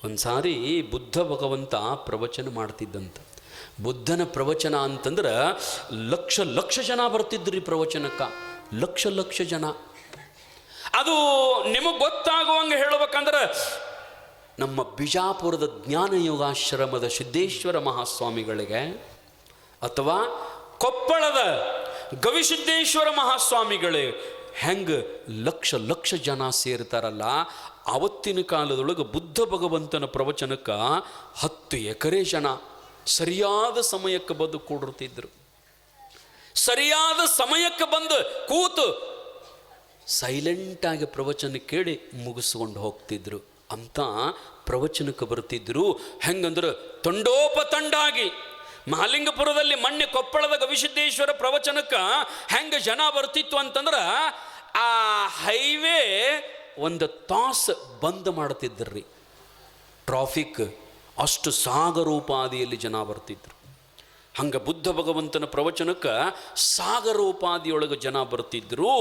ಒಂದು ಸಾರಿ ಬುದ್ಧ ಭಗವಂತ ಪ್ರವಚನ ಮಾಡ್ತಿದ್ದಂತ. ಬುದ್ಧನ ಪ್ರವಚನ ಅಂತಂದ್ರೆ ಲಕ್ಷ ಲಕ್ಷ ಜನ ಬರ್ತಿದ್ರಿ ಪ್ರವಚನಕ್ಕೆ, ಲಕ್ಷ ಲಕ್ಷ ಜನ. ಅದು ನಿಮಗೆ ಗೊತ್ತಾಗುವಂಗೆ ಹೇಳ್ಬೇಕಂದ್ರೆ ನಮ್ಮ ಬಿಜಾಪುರದ ಜ್ಞಾನಯೋಗಾಶ್ರಮದ ಸಿದ್ದೇಶ್ವರ ಮಹಾಸ್ವಾಮಿಗಳಿಗೆ ಅಥವಾ ಕೊಪ್ಪಳದ ಗವಿಸಿದ್ದೇಶ್ವರ ಮಹಾಸ್ವಾಮಿಗಳಿಗೆ ಹೆಂಗೆ ಲಕ್ಷ ಲಕ್ಷ ಜನ ಸೇರ್ತಾರಲ್ಲ, ಆವತ್ತಿನ ಕಾಲದೊಳಗೆ ಬುದ್ಧ ಭಗವಂತನ ಪ್ರವಚನಕ್ಕೆ 10 ಎಕರೆ ಜನ ಸರಿಯಾದ ಸಮಯಕ್ಕೆ ಬಂದು ಕೂಡಿರ್ತಿದ್ರು. ಸರಿಯಾದ ಸಮಯಕ್ಕೆ ಬಂದು ಕೂತು ಸೈಲೆಂಟಾಗಿ ಪ್ರವಚನ ಕೇಳಿ ಮುಗಿಸ್ಕೊಂಡು ಹೋಗ್ತಿದ್ರು ಅಂತ ಪ್ರವಚನಕ್ಕೆ ಬರ್ತಿದ್ರು. ಹೆಂಗಂದ್ರೆ ತಂಡೋಪತಂಡಾಗಿ ಮಹಾಲಿಂಗಪುರದಲ್ಲಿ ಮೊನ್ನೆ ಕೊಪ್ಪಳದ ಗವಿಸಿದ್ದೇಶ್ವರ ಪ್ರವಚನಕ್ಕೆ ಹೆಂಗೆ ಜನ ಬರ್ತಿತ್ತು ಅಂತಂದ್ರೆ ಆ ಹೈವೇ 1 ತಾಸು ಬಂದ್ ಮಾಡ್ತಿದ್ರಿ, ಟ್ರಾಫಿಕ್ ಅಷ್ಟು ಸಾಗರೋಪಾದಿಯಲ್ಲಿ ಜನ ಬರ್ತಿದ್ರು. ಹಂಗೆ ಬುದ್ಧ ಭಗವಂತನ ಪ್ರವಚನಕ್ಕೆ ಸಾಗರೋಪಾದಿಯೊಳಗೆ ಜನ ಬರ್ತಿದ್ರು.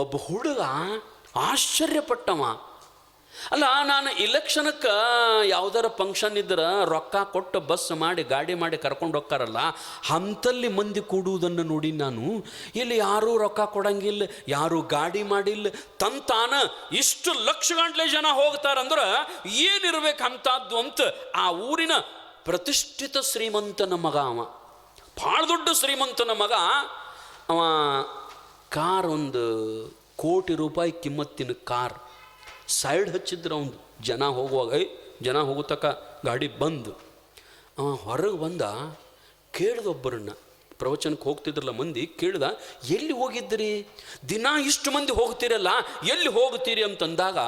ಒಬ್ಬ ಹುಡುಗ ಆಶ್ಚರ್ಯಪಟ್ಟವ, ಅಲ್ಲ ನಾನು ಇಲೆಕ್ಷನಕ್ಕೆ ಯಾವ್ದಾರ ಫಂಕ್ಷನ್ ಇದ್ರೆ ರೊಕ್ಕ ಕೊಟ್ಟು ಬಸ್ ಮಾಡಿ ಗಾಡಿ ಮಾಡಿ ಕರ್ಕೊಂಡು ಹೋಗ್ತಾರಲ್ಲ, ಅಂಥಲ್ಲಿ ಮಂದಿ ಕೂಡುವುದನ್ನು ನೋಡಿ ನಾನು. ಇಲ್ಲಿ ಯಾರೂ ರೊಕ್ಕ ಕೊಡಂಗಿಲ್ಲ, ಯಾರೂ ಗಾಡಿ ಮಾಡಿಲ್ಲ, ತಾನ ಇಷ್ಟು ಲಕ್ಷ ಗಂಟ್ಲೆ ಜನ ಹೋಗ್ತಾರಂದ್ರೆ ಏನಿರ್ಬೇಕು ಅಂಥದ್ದು ಅಂತ ಆ ಊರಿನ ಪ್ರತಿಷ್ಠಿತ ಶ್ರೀಮಂತನ ಮಗ ಅವ, ಭಾಳ ದೊಡ್ಡ ಶ್ರೀಮಂತನ ಮಗ ಅವ. ಕಾರ್ 1 ಕೋಟಿ ರೂಪಾಯಿ ಕಿಮ್ಮತ್ತಿನ ಕಾರ್ ಸೈಡ್ ಹಚ್ಚಿದ್ರು ಅವನು. ಜನ ಹೋಗುವಾಗ ಜನ ಹೋಗುತ್ತಕ ಗಾಡಿ ಬಂದು ಅವ ಹೊರಗೆ ಬಂದ. ಕೇಳ್ದೊಬ್ಬರನ್ನ, ಪ್ರವಚನಕ್ಕೆ ಹೋಗ್ತಿದ್ರಲ್ಲ ಮಂದಿ, ಕೇಳ್ದ ಎಲ್ಲಿ ಹೋಗಿದ್ರಿ, ದಿನ ಇಷ್ಟು ಮಂದಿ ಹೋಗ್ತೀರಲ್ಲ ಎಲ್ಲಿ ಹೋಗ್ತೀರಿ ಅಂತಂದಾಗ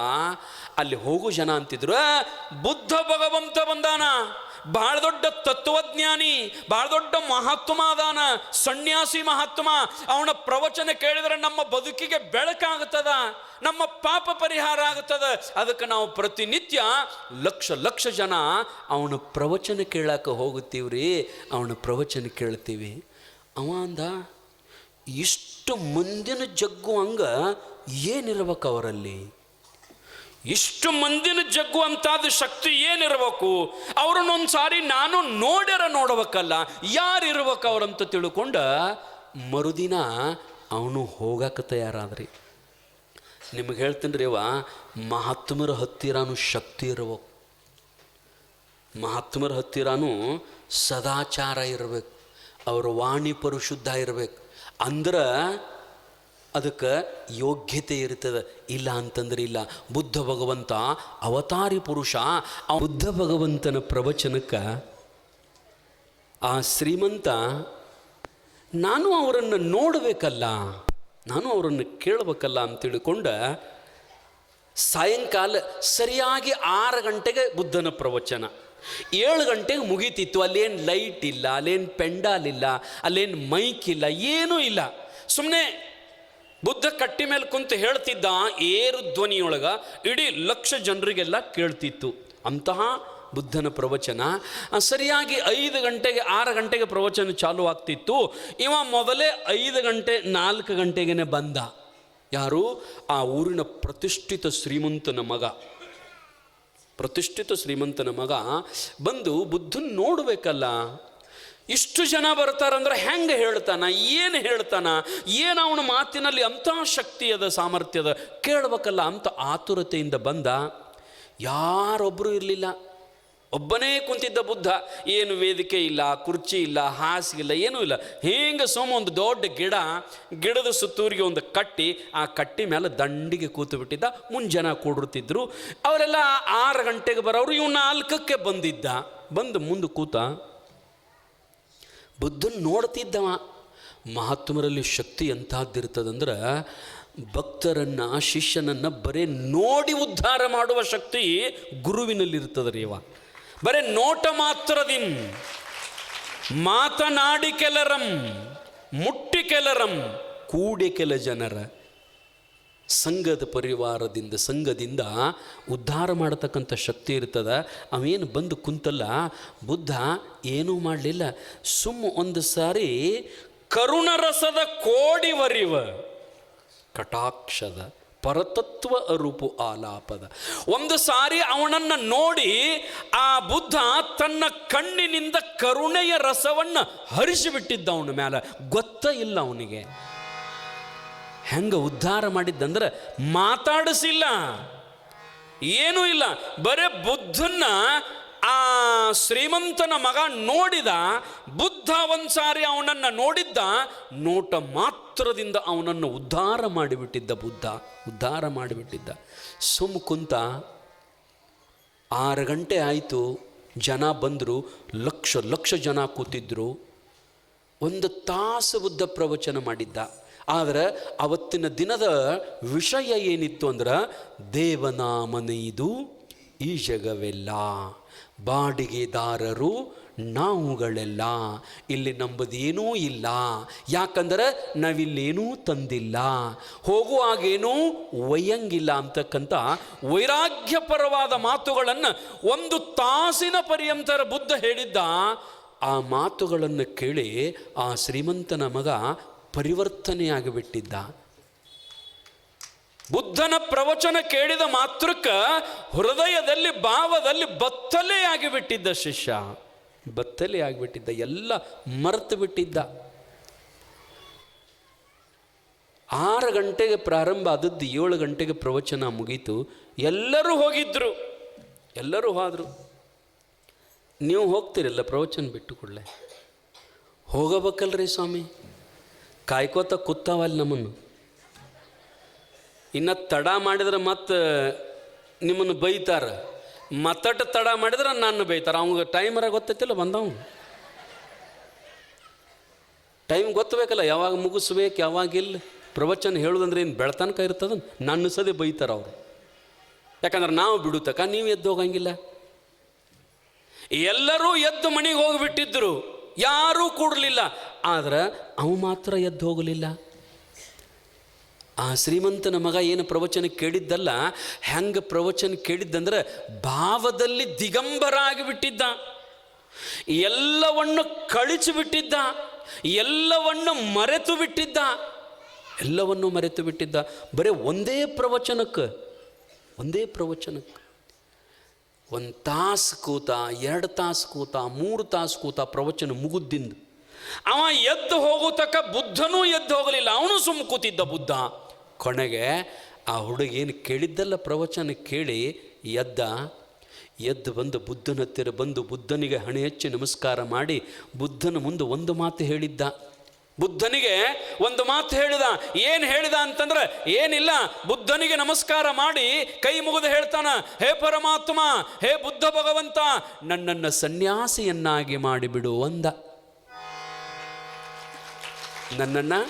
ಅಲ್ಲಿ ಹೋಗೋ ಜನ ಅಂತಿದ್ರು, ಬುದ್ಧ ಭಗವಂತ ಬಂದಾನ, ಭಾಳ ದೊಡ್ಡ ತತ್ವಜ್ಞಾನಿ, ಭಾಳ ದೊಡ್ಡ ಮಹಾತ್ಮ ಅದಾನ, ಸನ್ಯಾಸಿ ಮಹಾತ್ಮ, ಅವನ ಪ್ರವಚನ ಕೇಳಿದ್ರೆ ನಮ್ಮ ಬದುಕಿಗೆ ಬೆಳಕಾಗುತ್ತದ, ನಮ್ಮ ಪಾಪ ಪರಿಹಾರ ಆಗುತ್ತದ, ಅದಕ್ಕೆ ನಾವು ಪ್ರತಿನಿತ್ಯ ಲಕ್ಷ ಲಕ್ಷ ಜನ ಅವನ ಪ್ರವಚನ ಕೇಳಕ್ಕೆ ಹೋಗುತ್ತೀವ್ರಿ, ಅವನ ಪ್ರವಚನ ಕೇಳ್ತೀವಿ. ಅವ ಅಂದ, ಇಷ್ಟು ಮಂದಿನ ಜಗ್ಗು ಹಂಗ ಏನಿರ್ಬೇಕು ಅವರಲ್ಲಿ, ಇಷ್ಟು ಮಂದಿನ ಜಗ್ಗು ಅಂತಾದ ಶಕ್ತಿ ಏನಿರ್ಬೇಕು, ಅವ್ರನ್ನೊಂದು ಸಾರಿ ನಾನು ನೋಡ್ಬೇಕಲ್ಲ, ಯಾರಿರ್ಬೇಕು ಅವ್ರಂತ ತಿಳ್ಕೊಂಡ ಮರುದಿನ ಅವನು ಹೋಗಕ್ಕೆ ತಯಾರಾದ್ರಿ. ನಿಮಗೆ ಹೇಳ್ತೀನಿ ರೀ, ಮಹಾತ್ಮರ ಹತ್ತಿರನೂ ಶಕ್ತಿ ಇರ್ಬೇಕು, ಮಹಾತ್ಮರ ಹತ್ತಿರನೂ ಸದಾಚಾರ ಇರಬೇಕು, ಅವರ ವಾಣಿ ಪರಿಶುದ್ಧ ಇರಬೇಕು, ಅಂದ್ರೆ ಅದಕ್ಕೆ ಯೋಗ್ಯತೆ ಇರ್ತದೆ. ಇಲ್ಲ ಅಂತಂದ್ರೆ ಇಲ್ಲ. ಬುದ್ಧ ಭಗವಂತ ಅವತಾರಿ ಪುರುಷ. ಆ ಬುದ್ಧ ಭಗವಂತನ ಪ್ರವಚನಕ್ಕೆ ಆ ಶ್ರೀಮಂತ ನಾನು ಅವರನ್ನು ನೋಡಬೇಕಲ್ಲ, ನಾನು ಅವರನ್ನು ಕೇಳಬೇಕಲ್ಲ ಅಂತ ತಿಳ್ಕೊಂಡ ಸಾಯಂಕಾಲ ಸರಿಯಾಗಿ 6 ಗಂಟೆಗೆ ಬುದ್ಧನ ಪ್ರವಚನ, 7 ಗಂಟೆಗೆ ಮುಗೀತಿತ್ತು. ಅಲ್ಲೇನು ಲೈಟ್ ಇಲ್ಲ, ಅಲ್ಲೇನು ಪೆಂಡಾಲ್ ಇಲ್ಲ, ಅಲ್ಲೇನು ಮೈಕ್ ಇಲ್ಲ, ಏನೂ ಇಲ್ಲ. ಸುಮ್ಮನೆ ಬುದ್ಧ ಕಟ್ಟಿ ಮೇಲೆ ಕುಂತು ಹೇಳ್ತಿದ್ದ, ಏರು ಧ್ವನಿಯೊಳಗೆ ಇಡೀ ಲಕ್ಷ ಜನರಿಗೆಲ್ಲ ಕೇಳ್ತಿತ್ತು. ಅಂತಹ ಬುದ್ಧನ ಪ್ರವಚನ ಸರಿಯಾಗಿ 5 ಗಂಟೆಗೆ 6 ಗಂಟೆಗೆ ಪ್ರವಚನ ಚಾಲು ಆಗ್ತಿತ್ತು. ಇವ ಮೊದಲೇ 5 ಗಂಟೆ 4 ಗಂಟೆಗೆ ಬಂದ. ಯಾರು? ಆ ಊರಿನ ಪ್ರತಿಷ್ಠಿತ ಶ್ರೀಮಂತನ ಮಗ. ಪ್ರತಿಷ್ಠಿತ ಶ್ರೀಮಂತನ ಮಗ ಬಂದು ಬುದ್ಧನ ನೋಡಬೇಕಲ್ಲ, ಇಷ್ಟು ಜನ ಬರ್ತಾರಂದ್ರೆ ಹೆಂಗೆ ಹೇಳ್ತಾನ, ಏನು ಹೇಳ್ತಾನ, ಏನು ಅವನ ಮಾತಿನಲ್ಲಿ ಅಂಥ ಶಕ್ತಿ ಅದ, ಸಾಮರ್ಥ್ಯದ, ಕೇಳಬೇಕಲ್ಲ ಅಂತ ಆತುರತೆಯಿಂದ ಬಂದ. ಯಾರೊಬ್ಬರು ಇರಲಿಲ್ಲ, ಒಬ್ಬನೇ ಕುಂತಿದ್ದ ಬುದ್ಧ. ಏನು ವೇದಿಕೆ ಇಲ್ಲ, ಕುರ್ಚಿ ಇಲ್ಲ, ಹಾಸಿಗೆ ಇಲ್ಲ, ಏನೂ ಇಲ್ಲ. ಹಿಂಗೆ ಒಂದು ದೊಡ್ಡ ಗಿಡದ ಸುತ್ತೂರಿಗೆ ಒಂದು ಕಟ್ಟಿ, ಆ ಕಟ್ಟಿ ಮೇಲೆ ದಂಡಿಗೆ ಕೂತು ಬಿಟ್ಟಿದ್ದ. ಜನ ಕೂಡಿರ್ತಿದ್ರು. ಅವರೆಲ್ಲ 6 ಗಂಟೆಗೆ ಬರೋರು, ಇವ್ 4ಕ್ಕೆ ಬಂದಿದ್ದ. ಬಂದು ಮುಂದೆ ಕೂತ ಬುದ್ಧನ ನೋಡ್ತಿದ್ದವ. ಮಹಾತ್ಮರಲ್ಲಿ ಶಕ್ತಿ ಎಂಥದ್ದಿರ್ತದಂದ್ರೆ ಭಕ್ತರನ್ನು, ಶಿಷ್ಯನನ್ನು ಬರೇ ನೋಡಿ ಉದ್ಧಾರ ಮಾಡುವ ಶಕ್ತಿ ಗುರುವಿನಲ್ಲಿರ್ತದೆ ರೀ. ಬರೇ ನೋಟ ಮಾತ್ರದಿಂ ಮಾತನಾಡಿ ಕೆಲರಂ ಮುಟ್ಟಿ ಕೆಲರಂ ಕೂಡಿ ಕೆಲ ಜನರ ಸಂಘದ ಪರಿವಾರದಿಂದ, ಸಂಘದಿಂದ ಉದ್ಧಾರ ಮಾಡತಕ್ಕಂಥ ಶಕ್ತಿ ಇರ್ತದೆ. ಅವೇನು ಬಂದು ಕುಂತಲ್ಲ, ಬುದ್ಧ ಏನೂ ಮಾಡಲಿಲ್ಲ. ಒಂದು ಸಾರಿ ಕರುಣರಸದ ಕೋಡಿವರಿವ ಕಟಾಕ್ಷದ ಪರತತ್ವ ಅರೂಪು ಆಲಾಪದ. ಒಂದು ಸಾರಿ ಅವನನ್ನು ನೋಡಿ ಆ ಬುದ್ಧ ತನ್ನ ಕಣ್ಣಿನಿಂದ ಕರುಣೆಯ ರಸವನ್ನು ಹರಿಸಿಬಿಟ್ಟಿದ್ದ ಅವನ ಮೇಲೆ. ಗೊತ್ತ ಇಲ್ಲ ಅವನಿಗೆ ಹೆಂಗ ಉದ್ಧಾರ ಮಾಡಿದ್ದಂದ್ರೆ ಮಾತಾಡಿಸಿಲ್ಲ, ಏನೂ ಇಲ್ಲ. ಬರೇ ಬುದ್ಧನ್ನ ಆ ಶ್ರೀಮಂತನ ಮಗ ನೋಡಿದ. ಬುದ್ಧ ಒಂದ್ಸಾರಿ ಅವನನ್ನು ನೋಡಿದ್ದ, ನೋಟ ಮಾತ್ರದಿಂದ ಅವನನ್ನು ಉದ್ಧಾರ ಮಾಡಿಬಿಟ್ಟಿದ್ದ. ಬುದ್ಧ ಉದ್ಧಾರ ಮಾಡಿಬಿಟ್ಟಿದ್ದ. ಸುಮ್ಮ ಕುಂತ. 6 ಗಂಟೆ ಆಯಿತು, ಜನ ಬಂದರು, ಲಕ್ಷ ಜನ ಕೂತಿದ್ರು. 1 ತಾಸು ಬುದ್ಧ ಪ್ರವಚನ ಮಾಡಿದ್ದ. ಆದರೆ ಅವತ್ತಿನ ದಿನದ ವಿಷಯ ಏನಿತ್ತು ಅಂದ್ರೆ, ದೇವನಾಮನೆಯಿದು ಈ ಜಗವೆಲ್ಲ, ಬಾಡಿಗೆದಾರರು ನಾವುಗಳೆಲ್ಲ, ಇಲ್ಲಿ ನಂಬುದೇನೂ ಇಲ್ಲ, ಯಾಕಂದ್ರೆ ನಾವಿಲ್ಲೇನೂ ತಂದಿಲ್ಲ, ಹೋಗುವಾಗೇನೂ ಒಯ್ಯಂಗಿಲ್ಲ ಅಂತಕ್ಕಂಥ ವೈರಾಗ್ಯಪರವಾದ ಮಾತುಗಳನ್ನು 1 ತಾಸಿನ ಪರ್ಯಂತರ ಬುದ್ಧ ಹೇಳಿದ್ದ. ಆ ಮಾತುಗಳನ್ನು ಕೇಳಿ ಆ ಶ್ರೀಮಂತನ ಮಗ ಪರಿವರ್ತನೆಯಾಗಿಬಿಟ್ಟಿದ್ದ. ಬುದ್ಧನ ಪ್ರವಚನ ಕೇಳಿದ ಮಾತ್ರಕ್ಕೆ ಹೃದಯದಲ್ಲಿ ಭಾವದಲ್ಲಿ ಬತ್ತಲೆ ಆಗಿಬಿಟ್ಟಿದ್ದ ಶಿಷ್ಯ, ಬತ್ತಲೆ ಆಗಿಬಿಟ್ಟಿದ್ದ, ಎಲ್ಲ ಮರೆತು ಬಿಟ್ಟಿದ್ದ. 6 ಗಂಟೆಗೆ ಪ್ರಾರಂಭ ಆದದ್ದು, 7 ಗಂಟೆಗೆ ಪ್ರವಚನ ಮುಗೀತು. ಎಲ್ಲರೂ ಹೋಗಿದ್ರು, ಎಲ್ಲರೂ ಹೋದರು. ನೀವು ಹೋಗ್ತೀರಲ್ಲ ಪ್ರವಚನ ಬಿಟ್ಟು ಕೂಡಲೇ? ಹೋಗಬೇಕಲ್ರಿ ಸ್ವಾಮಿ, ಕಾಯ್ಕೋತ ಕೂತಾವಲ್ಲಿ ನಮ್ಮನ್ನು. ಇನ್ನು ತಡ ಮಾಡಿದ್ರೆ ಮತ್ತೆ ನಿಮ್ಮನ್ನು ಬೈತಾರೆ, ಮತ್ತಟ ತಡ ಮಾಡಿದ್ರೆ ನಾನು ಬೈತಾರೆ. ಅವ್ನಿಗೆ ಟೈಮರ ಗೊತ್ತೈತಿಲ್ಲ, ಬಂದವ್ ಟೈಮ್ ಗೊತ್ತಬೇಕಲ್ಲ, ಯಾವಾಗ ಮುಗಿಸ್ಬೇಕು ಯಾವಾಗಿಲ್ಲ. ಪ್ರವಚನ ಹೇಳೋದಂದ್ರೆ ಏನು ಬೆಳ್ತನಕ ಇರ್ತದ? ನನ್ನ ಸದೇ ಬೈತಾರೆ ಅವರು. ಯಾಕಂದ್ರೆ ನಾವು ಬಿಡುತ್ತಕ ನೀವು ಎದ್ದು ಹೋಗಂಗಿಲ್ಲ. ಎಲ್ಲರೂ ಎದ್ದು ಮನೆಗೆ ಹೋಗಿಬಿಟ್ಟಿದ್ರು, ಯಾರೂ ಕೂಡಲಿಲ್ಲ. ಆದ್ರೆ ಅವು ಮಾತ್ರ ಎದ್ದು ಹೋಗಲಿಲ್ಲ. ಆ ಶ್ರೀಮಂತನ ಮಗ ಏನು ಪ್ರವಚನ ಕೇಳಿದ್ದಲ್ಲ, ಹೆಂಗೆ ಪ್ರವಚನ ಕೇಳಿದ್ದಂದ್ರೆ ಭಾವದಲ್ಲಿ ದಿಗಂಬರ ಆಗಿಬಿಟ್ಟಿದ್ದ. ಎಲ್ಲವನ್ನು ಕಳಿಸಿಬಿಟ್ಟಿದ್ದ, ಎಲ್ಲವನ್ನು ಮರೆತು ಬಿಟ್ಟಿದ್ದ, ಎಲ್ಲವನ್ನು ಮರೆತು ಬಿಟ್ಟಿದ್ದ. ಬರೀ ಒಂದೇ ಪ್ರವಚನಕ್ಕೆ 1 ತಾಸು ಕೂತ, 2 ತಾಸು ಕೂತ, 3 ತಾಸು ಕೂತ, ಪ್ರವಚನ ಮುಗುದ್ದಿಂದ ಅವ ಎದ್ದು ಹೋಗೋ ತಕ್ಕ ಬುದ್ಧನೂ ಎದ್ದು ಹೋಗಲಿಲ್ಲ, ಅವನು ಸುಮ್ಮ ಕೂತಿದ್ದ ಬುದ್ಧ. ಕೊನೆಗೆ ಆ ಹುಡುಗೇನು ಕೇಳಿದ್ದಲ್ಲ ಪ್ರವಚನ ಕೇಳಿ ಎದ್ದು ಬಂದು ಬುದ್ಧನ ಹತ್ತಿರ ಬಂದು ಬುದ್ಧನಿಗೆ ಹಣೆ ಹಚ್ಚಿ ನಮಸ್ಕಾರ ಮಾಡಿ ಬುದ್ಧನ ಮುಂದೆ ಒಂದು ಮಾತು ಹೇಳಿದ್ದ. ಬುದ್ಧನಿಗೆ ಒಂದು ಮಾತು ಹೇಳಿದ. ಏನು ಹೇಳಿದ ಅಂತಂದ್ರೆ ಏನಿಲ್ಲ, ಬುದ್ಧನಿಗೆ ನಮಸ್ಕಾರ ಮಾಡಿ ಕೈ ಮುಗಿದು ಹೇಳ್ತಾನ, ಹೇ ಪರಮಾತ್ಮ, ಹೇ ಬುದ್ಧ ಭಗವಂತ, ನನ್ನನ್ನು ಸನ್ಯಾಸಿಯನ್ನಾಗಿ ಮಾಡಿಬಿಡು ಅಂದ. ನನ್ನನ್ನು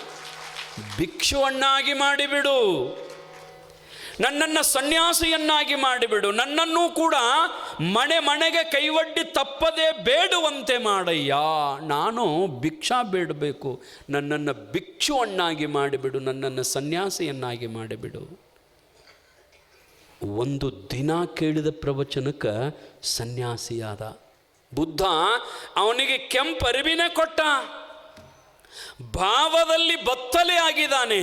ಭಿಕ್ಷುವನ್ನಾಗಿ ಮಾಡಿಬಿಡು, ನನ್ನನ್ನು ಸನ್ಯಾಸಿಯನ್ನಾಗಿ ಮಾಡಿಬಿಡು, ನನ್ನನ್ನೂ ಕೂಡ ಮನೆಗೆ ಕೈವಡ್ಡಿ ತಪ್ಪದೆ ಬೇಡುವಂತೆ ಮಾಡಯ್ಯ. ನಾನು ಭಿಕ್ಷಾ ಬೇಡಬೇಕು, ನನ್ನನ್ನು ಭಿಕ್ಷುವನ್ನಾಗಿ ಮಾಡಿಬಿಡು, ನನ್ನನ್ನು ಸನ್ಯಾಸಿಯನ್ನಾಗಿ ಮಾಡಿಬಿಡು. 1 ದಿನ ಕೇಳಿದ ಪ್ರವಚನಕ್ಕೆ ಸನ್ಯಾಸಿಯಾದ ಬುದ್ಧ. ಅವನಿಗೆ ಕೆಂಪು ಅರಿವಿನೇ ಕೊಟ್ಟ. ಭಾವದಲ್ಲಿ ಬತ್ತಲೆ ಆಗಿದ್ದಾನೆ,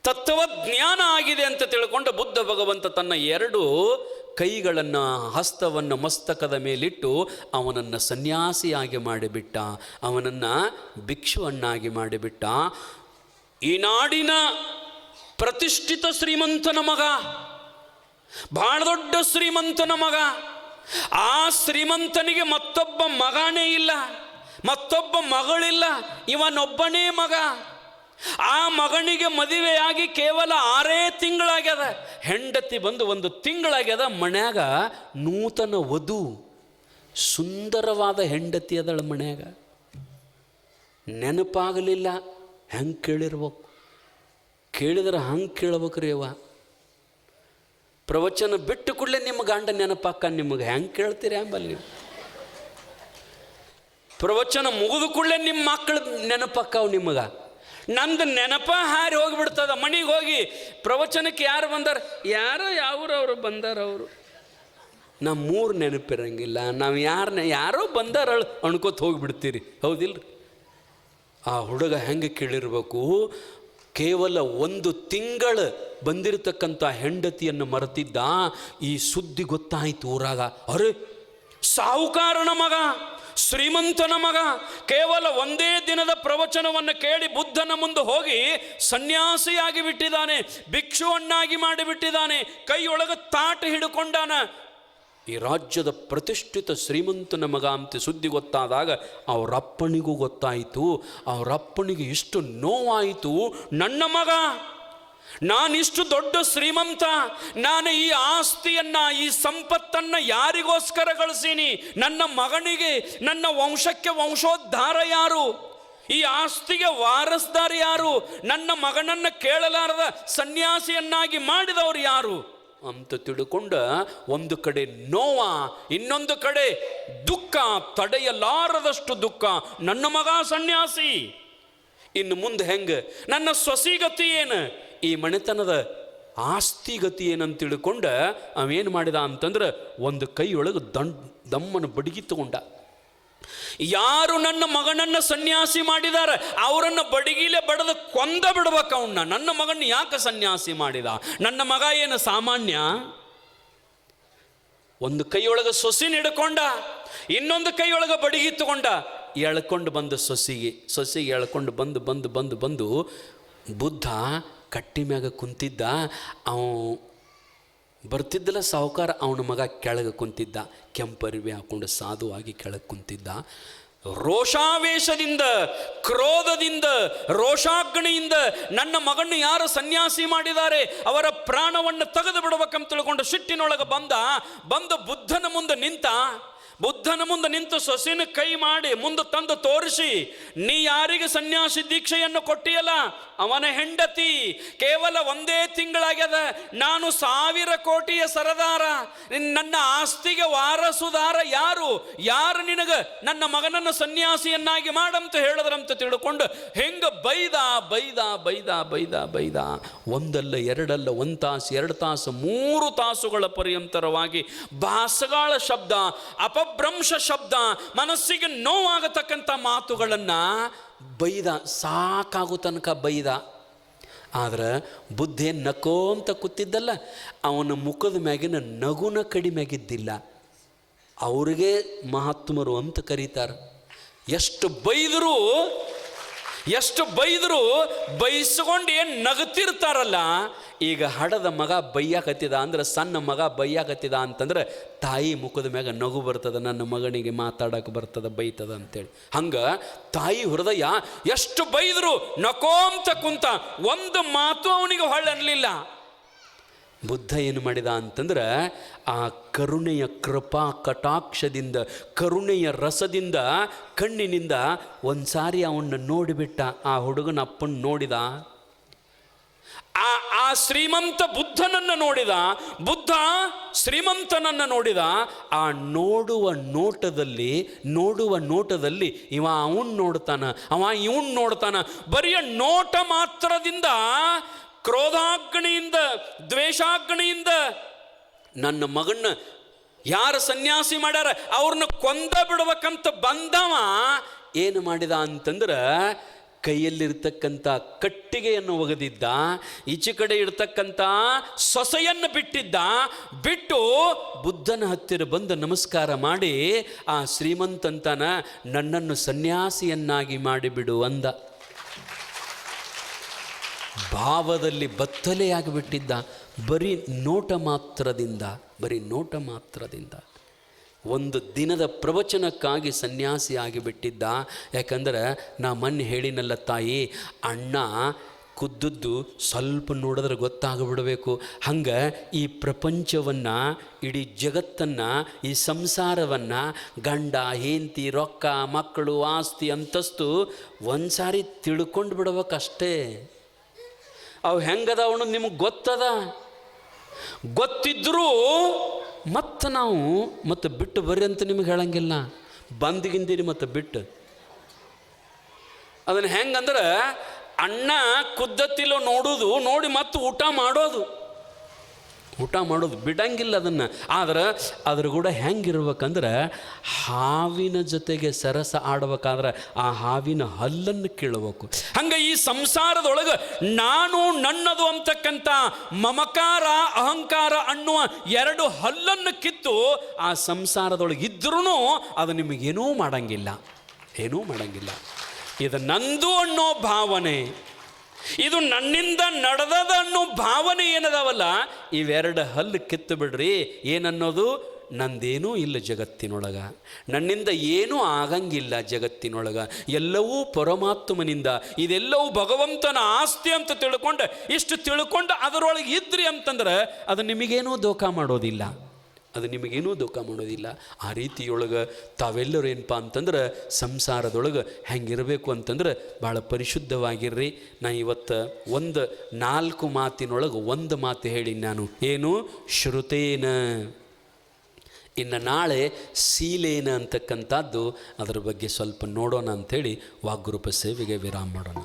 ತತ್ವಜ್ಞಾನ ಆಗಿದೆ ಅಂತ ತಿಳ್ಕೊಂಡು ಬುದ್ಧ ಭಗವಂತ ತನ್ನ 2 ಕೈಗಳನ್ನು, ಹಸ್ತವನ್ನು ಮಸ್ತಕದ ಮೇಲಿಟ್ಟು ಅವನನ್ನು ಸನ್ಯಾಸಿಯಾಗಿ ಮಾಡಿಬಿಟ್ಟ, ಅವನನ್ನು ಭಿಕ್ಷುವನ್ನಾಗಿ ಮಾಡಿಬಿಟ್ಟ. ಈ ನಾಡಿನ ಪ್ರತಿಷ್ಠಿತ ಶ್ರೀಮಂತನ ಮಗ, ಬಹಳ ದೊಡ್ಡ ಶ್ರೀಮಂತನ ಮಗ. ಆ ಶ್ರೀಮಂತನಿಗೆ ಮತ್ತೊಬ್ಬ ಮಗನೇ ಇಲ್ಲ, ಮತ್ತೊಬ್ಬ ಮಗಳಿಲ್ಲ, ಇವನೊಬ್ಬನೇ ಮಗ. ಆ ಮಗನಿಗೆ ಮದುವೆಯಾಗಿ ಕೇವಲ 6 ತಿಂಗಳಾಗ್ಯದ. ಹೆಂಡತಿ ಬಂದು 1 ತಿಂಗಳಾಗ್ಯದ. ಮನ್ಯಾಗ ನೂತನ ವಧು, ಸುಂದರವಾದ ಹೆಂಡತಿ ಅದಳ ಮನ್ಯಾಗ. ನೆನಪಾಗಲಿಲ್ಲ. ಹೆಂಗೆ ಕೇಳಿರ್ಬೇಕು? ಕೇಳಿದ್ರೆ ಹಂಗೆ ಕೇಳ್ಬೇಕ್ರಿ ಅವ. ಪ್ರವಚನ ಬಿಟ್ಟು ಕೂಡಲೇ ನಿಮ್ಮ ಗಂಡ ನೆನಪಾಕ, ನಿಮಗೆ ಹೆಂಗೆ ಕೇಳ್ತೀರಿ ಅಂಬಲ್ಲಿ? ಪ್ರವಚನ ಮುಗಿದು ಕೂಡಲೇ ನಿಮ್ಮ ಮಕ್ಕಳು ನೆನಪಕ್ಕಾವು ನಿಮಗೆ. ನಂದು ನೆನಪ ಹಾರಿ ಹೋಗಿಬಿಡ್ತದ. ಮನೆಗೆ ಹೋಗಿ ಪ್ರವಚನಕ್ಕೆ ಯಾರು ಬಂದಾರ, ಯಾವರು ಬಂದಾರ, ಅವರು ನಮ್ಮೂರು ನೆನಪಿರಂಗಿಲ್ಲ. ನಾವು ಯಾರೋ ಬಂದಾರ ಅಣ್ಕೋತ ಹೋಗಿಬಿಡ್ತೀರಿ, ಹೌದಿಲ್ರಿ? ಆ ಹುಡುಗ ಹೆಂಗೆ ಕೇಳಿರ್ಬೇಕು? ಕೇವಲ 1 ತಿಂಗಳು ಬಂದಿರತಕ್ಕಂಥ ಹೆಂಡತಿಯನ್ನು ಮರೆತಿದ್ದ. ಈ ಸುದ್ದಿ ಗೊತ್ತಾಯಿತು ಊರಾಗ. ಅರೆ, ಸಾಹುಕಾರನ ಮಗ, ಶ್ರೀಮಂತನ ಮಗ ಕೇವಲ 1 ದಿನದ ಪ್ರವಚನವನ್ನು ಕೇಳಿ ಬುದ್ಧನ ಮುಂದೆ ಹೋಗಿ ಸನ್ಯಾಸಿಯಾಗಿ ಬಿಟ್ಟಿದ್ದಾನೆ, ಭಿಕ್ಷುವನ್ನಾಗಿ ಮಾಡಿಬಿಟ್ಟಿದ್ದಾನೆ, ಕೈಯೊಳಗೆ ತಾಟ ಹಿಡ್ಕೊಂಡಾನ. ಈ ರಾಜ್ಯದ ಪ್ರತಿಷ್ಠಿತ ಶ್ರೀಮಂತನ ಮಗ ಅಂತ ಸುದ್ದಿ ಗೊತ್ತಾದಾಗ ಅವರಪ್ಪನಿಗೂ ಗೊತ್ತಾಯಿತು. ಅವರಪ್ಪನಿಗೆ ಇಷ್ಟು ನೋವಾಯಿತು. ನನ್ನ ಮಗ, ನಾನಿಷ್ಟು ದೊಡ್ಡ ಶ್ರೀಮಂತ, ನಾನು ಈ ಆಸ್ತಿಯನ್ನ, ಈ ಸಂಪತ್ತನ್ನು ಯಾರಿಗೋಸ್ಕರ ಗಳಿಸೀನಿ? ನನ್ನ ಮಗನಿಗೆ, ನನ್ನ ವಂಶಕ್ಕೆ ವಂಶೋದ್ಧಾರ ಯಾರು? ಈ ಆಸ್ತಿಗೆ ವಾರಸ್ದಾರ ಯಾರು? ನನ್ನ ಮಗನನ್ನು ಕೇಳಲಾರದ ಸನ್ಯಾಸಿಯನ್ನಾಗಿ ಮಾಡಿದವರು ಯಾರು ಅಂತ ತಿಳ್ಕೊಂಡ ಒಂದು ಕಡೆ ನೋವ, ಇನ್ನೊಂದು ಕಡೆ ದುಃಖ, ತಡೆಯಲಾರದಷ್ಟು ದುಃಖ. ನನ್ನ ಮಗ ಸನ್ಯಾಸಿ, ಇನ್ನು ಮುಂದೆ ಹೆಂಗೆ? ನನ್ನ ಸೊಸಿಗತಿ ಏನು? ಈ ಮನೆತನದ ಆಸ್ತಿಗತಿ ಏನಂತ ತಿಳ್ಕೊಂಡ ಅವೇನು ಮಾಡಿದ ಅಂತಂದ್ರೆ ಒಂದು ಕೈಯೊಳಗೆ ದಮ್ಮನ ಬಡಗಿ ತಗೊಂಡ. ಯಾರು ನನ್ನ ಮಗನನ್ನು ಸನ್ಯಾಸಿ ಮಾಡಿದಾರೆ ಅವರನ್ನು ಬಡಗಿಲೆ ಬಡದು ಕೊಂದ ಬಿಡ್ಬೇಕು ಅವನ್ನ. ನನ್ನ ಮಗನ ಯಾಕೆ ಸನ್ಯಾಸಿ ಮಾಡಿದ? ನನ್ನ ಮಗ ಏನು ಸಾಮಾನ್ಯ? ಒಂದು ಕೈಯೊಳಗೆ ಸೊಸಿನ ಹಿಡ್ಕೊಂಡ, ಇನ್ನೊಂದು ಕೈಯೊಳಗೆ ಬಡಗಿ ತಗೊಂಡ. ಎಳ್ಕೊಂಡು ಬಂದು ಸೊಸಿಗೆ ಎಳ್ಕೊಂಡು ಬಂದು ಬುದ್ಧ ಕಟ್ಟಿ ಮ್ಯಾಗ ಕುಂತಿದ್ದ. ಬರ್ತಿದ್ದಲ್ಲ ಸಾಹುಕಾರ, ಅವನ ಮಗ ಕೆಳಗೆ ಕುಂತಿದ್ದ, ಕೆಂಪರಿವೆ ಹಾಕೊಂಡು ಸಾಧುವಾಗಿ ಕೆಳಗೆ ಕುಂತಿದ್ದ. ರೋಷಾವೇಶದಿಂದ, ಕ್ರೋಧದಿಂದ, ರೋಷಾಗ್ನಿಯಿಂದ ನನ್ನ ಮಗನ್ನು ಯಾರು ಸನ್ಯಾಸಿ ಮಾಡಿದ್ದಾರೆ ಅವರ ಪ್ರಾಣವನ್ನು ತೆಗೆದು ಬಿಡಬೇಕಂತ ತಿಳ್ಕೊಂಡು ಸಿಟ್ಟಿನೊಳಗೆ ಬಂದು ಬುದ್ಧನ ಮುಂದೆ ನಿಂತು ಸೊಸಿನ ಕೈ ಮಾಡಿ ಮುಂದೆ ತಂದು ತೋರಿಸಿ, ನೀ ಯಾರಿಗೆ ಸನ್ಯಾಸಿ ದೀಕ್ಷೆಯನ್ನು ಕೊಟ್ಟಿಯಲ್ಲ ಅವನ ಹೆಂಡತಿ, ಕೇವಲ 1 ತಿಂಗಳಾಗ್ಯದ, ನಾನು 1000 ಕೋಟಿಯ ಸರದಾರ, ನನ್ನ ಆಸ್ತಿಗೆ ವಾರಸುದಾರ ಯಾರು ನಿನಗೆ ನನ್ನ ಮಗನನ್ನು ಸನ್ಯಾಸಿಯನ್ನಾಗಿ ಮಾಡಂತ ಹೇಳಿದ್ರಂತ ತಿಳ್ಕೊಂಡು ಹೆಂಗ ಬೈದ. ಒಂದಲ್ಲ ಎರಡಲ್ಲ, 1 ತಾಸು 2 ತಾಸು 3 ತಾಸುಗಳ ಪರ್ಯಂತರವಾಗಿ ಬಾಸಗಾಳ ಶಬ್ದ, ಅಪಭ್ರಂಶ ಶಬ್ದ, ಮನಸ್ಸಿಗೆ ನೋವಾಗತಕ್ಕಂಥ ಮಾತುಗಳನ್ನು ಬೈದ. ಸಾಕಾಗೋ ತನಕ ಬೈದ. ಆದ್ರೆ ಬುದ್ಧಿ ನಕೋ ಅಂತ ಕೂತಿದ್ದಲ್ಲ, ಅವನ ಮುಖದ ಮ್ಯಾಗಿನ ನಗುನ ಕಡಿಮೆಯಾಗಿದ್ದಿಲ್ಲ. ಅವ್ರಿಗೆ ಮಹಾತ್ಮರು ಅಂತ ಕರೀತಾರೆ. ಎಷ್ಟು ಬೈದರೂ ಬೈಸ್ಕೊಂಡು ಏನು ನಗುತ್ತಿರ್ತಾರಲ್ಲ. ಈಗ ಹಡದ ಮಗ ಬೈಯಾಕತ್ತಿದ ಅಂದ್ರೆ, ಸಣ್ಣ ಮಗ ಬೈಯಾಕತ್ತಿದ ಅಂತಂದ್ರೆ ತಾಯಿ ಮುಖದ ಮ್ಯಾಗ ನಗು ಬರ್ತದ, ನನ್ನ ಮಗನಿಗೆ ಮಾತಾಡಕ್ಕೆ ಬರ್ತದ, ಬೈತದ ಅಂತೇಳಿ. ಹಂಗೆ ತಾಯಿ ಹೃದಯ ಎಷ್ಟು ಬೈದರು ನಕೋಂತ ಕುಂತ, ಒಂದು ಮಾತು ಅವನಿಗೆ ಹೊಳ್ಳಲಿಲ್ಲ. ಬುದ್ಧ ಏನು ಮಾಡಿದ ಅಂತಂದ್ರೆ, ಆ ಕರುಣೆಯ ಕೃಪಾ ಕಟಾಕ್ಷದಿಂದ, ಕರುಣೆಯ ರಸದಿಂದ, ಕಣ್ಣಿನಿಂದ ಒಂದ್ಸಾರಿ ಅವನ್ನ ನೋಡಿಬಿಟ್ಟ. ಆ ಹುಡುಗನ ಅಪ್ಪನ ನೋಡಿದ. ಆ ಶ್ರೀಮಂತ ಬುದ್ಧನನ್ನು ನೋಡಿದ, ಬುದ್ಧ ಶ್ರೀಮಂತನನ್ನು ನೋಡಿದ. ಆ ನೋಡುವ ನೋಟದಲ್ಲಿ ಇವ ಅವನ್ ನೋಡ್ತಾನ, ಅವ ಇವನ್ ನೋಡ್ತಾನ. ಬರಿಯ ನೋಟ ಮಾತ್ರದಿಂದ, ಕ್ರೋಧಾಗ್ನಿಯಿಂದ, ದ್ವೇಷಾಗ್ನಿಯಿಂದ ನನ್ನ ಮಗನ್ನ ಯಾರು ಸನ್ಯಾಸಿ ಮಾಡ್ಯಾರ ಅವ್ರನ್ನ ಕೊಂದ ಬಿಡ್ಬೇಕಂತ ಬಂದವ ಏನು ಮಾಡಿದ ಅಂತಂದ್ರೆ, ಕೈಯಲ್ಲಿರ್ತಕ್ಕಂಥ ಕಟ್ಟಿಗೆಯನ್ನು ಒಗೆದಿದ್ದ, ಈಚೆ ಕಡೆ ಇರ್ತಕ್ಕಂಥ ಸೊಸೆಯನ್ನು ಬಿಟ್ಟು ಬುದ್ಧನ ಹತ್ತಿರ ಬಂದು ನಮಸ್ಕಾರ ಮಾಡಿ, ಆ ಶ್ರೀಮಂತಂತನ ನನ್ನನ್ನು ಸನ್ಯಾಸಿಯನ್ನಾಗಿ ಮಾಡಿಬಿಡು ಅಂದ. ಭಾವದಲ್ಲಿ ಬತ್ತಲೆಯಾಗಿಬಿಟ್ಟಿದ್ದ. ಬರೀ ನೋಟ ಮಾತ್ರದಿಂದ 1 ದಿನದ ಪ್ರವಚನಕ್ಕಾಗಿ ಸನ್ಯಾಸಿ ಆಗಿಬಿಟ್ಟಿದ್ದ. ಯಾಕಂದ್ರೆ ನಾ ಮೊನ್ನೆ ಹೇಳಿನಲ್ಲ ತಾಯಿ, ಅಣ್ಣ ಕುದ್ದದ್ದು ಸ್ವಲ್ಪ ನೋಡಿದ್ರೆ ಗೊತ್ತಾಗ್ಬಿಡಬೇಕು. ಹಂಗೆ ಈ ಪ್ರಪಂಚವನ್ನು, ಇಡೀ ಜಗತ್ತನ್ನು, ಈ ಸಂಸಾರವನ್ನು, ಗಂಡ ಹೆಂಡತಿ, ರೊಕ್ಕ, ಮಕ್ಕಳು, ಆಸ್ತಿ, ಅಂತಸ್ತು ಒಂದು ಸಾರಿ ತಿಳ್ಕೊಂಡು ಬಿಡ್ಬೇಕಷ್ಟೇ. ಅವು ಹೆಂಗದವನು ನಿಮಗೆ ಗೊತ್ತಿದ್ರೂ ನಾವು ಮತ್ತೆ ಬಿಟ್ಟು ಬರ್ರಿ ಅಂತ ನಿಮಗೆ ಹೇಳಂಗಿಲ್ಲ. ಬಂದಿಗಿಂದಿರಿ ಮತ್ತೆ ಬಿಟ್ಟು. ಅದನ್ನು ಹೆಂಗಂದ್ರೆ, ಅಣ್ಣ ಕುದ್ದತ್ತಿಲೋ ನೋಡೋದು, ನೋಡಿ ಮತ್ತೆ ಊಟ ಮಾಡೋದು. ಊಟ ಮಾಡೋದು ಬಿಡಂಗಿಲ್ಲ ಅದನ್ನು. ಆದ್ರೆ ಅದ್ರ ಕೂಡ ಹೆಂಗಿರ್ಬೇಕಂದ್ರೆ ಹಾವಿನ ಜೊತೆಗೆ ಸರಸ ಆಡ್ಬೇಕಾದ್ರೆ ಆ ಹಾವಿನ ಹಲ್ಲನ್ನು ಕೀಳಬೇಕು. ಹಂಗೆ ಈ ಸಂಸಾರದೊಳಗೆ ನಾನು ನನ್ನದು ಅಂತಕ್ಕಂಥ ಮಮಕಾರ ಅಹಂಕಾರ ಅನ್ನುವ ಎರಡು ಹಲ್ಲನ್ನು ಕಿತ್ತು ಆ ಸಂಸಾರದೊಳಗೆ ಇದ್ರೂ ಅದು ನಿಮಗೇನೂ ಮಾಡಂಗಿಲ್ಲ, ಏನೂ ಮಾಡಂಗಿಲ್ಲ. ಇದು ನಂದು ಅನ್ನೋ ಭಾವನೆ, ಇದು ನನ್ನಿಂದ ನಡೆದದ ಅನ್ನೋ ಭಾವನೆ ಏನದಾವಲ್ಲ, ಇವೆರಡು ಹಲ್ಲು ಕಿತ್ತು ಬಿಡ್ರಿ. ಏನನ್ನೋದು? ನಂದೇನೂ ಇಲ್ಲ ಜಗತ್ತಿನೊಳಗ, ನನ್ನಿಂದ ಏನೂ ಆಗಂಗಿಲ್ಲ ಜಗತ್ತಿನೊಳಗ, ಎಲ್ಲವೂ ಪರಮಾತ್ಮನಿಂದ, ಇದೆಲ್ಲವೂ ಭಗವಂತನ ಆಸ್ತಿ ಅಂತ ತಿಳ್ಕೊಂಡು ಇಷ್ಟು ತಿಳ್ಕೊಂಡು ಅದರೊಳಗೆ ಇದ್ರಿ ಅಂತಂದ್ರೆ ಅದು ನಿಮಗೇನೂ ದೋಖ ಮಾಡೋದಿಲ್ಲ, ಅದು ನಿಮಗೇನೂ ದುಃಖ ಮಾಡೋದಿಲ್ಲ. ಆ ರೀತಿಯೊಳಗೆ ತಾವೆಲ್ಲರೂ ಏನಪ್ಪ ಅಂತಂದ್ರೆ ಸಂಸಾರದೊಳಗೆ ಹೆಂಗಿರಬೇಕು ಅಂತಂದ್ರೆ ಭಾಳ ಪರಿಶುದ್ಧವಾಗಿರ್ರಿ. ನಾ ಇವತ್ತು 4 ಮಾತಿನೊಳಗೆ ಒಂದು ಮಾತು ಹೇಳಿ ನಾನು, ಏನು? ಶ್ರುತೇನ. ಇನ್ನು ನಾಳೆ ಶೀಲೇನ ಅಂತಕ್ಕಂಥದ್ದು, ಅದರ ಬಗ್ಗೆ ಸ್ವಲ್ಪ ನೋಡೋಣ ಅಂಥೇಳಿ ವಾಗ್ರೂಪ ಸೇವೆಗೆ ವಿರಾಮ ಮಾಡೋಣ.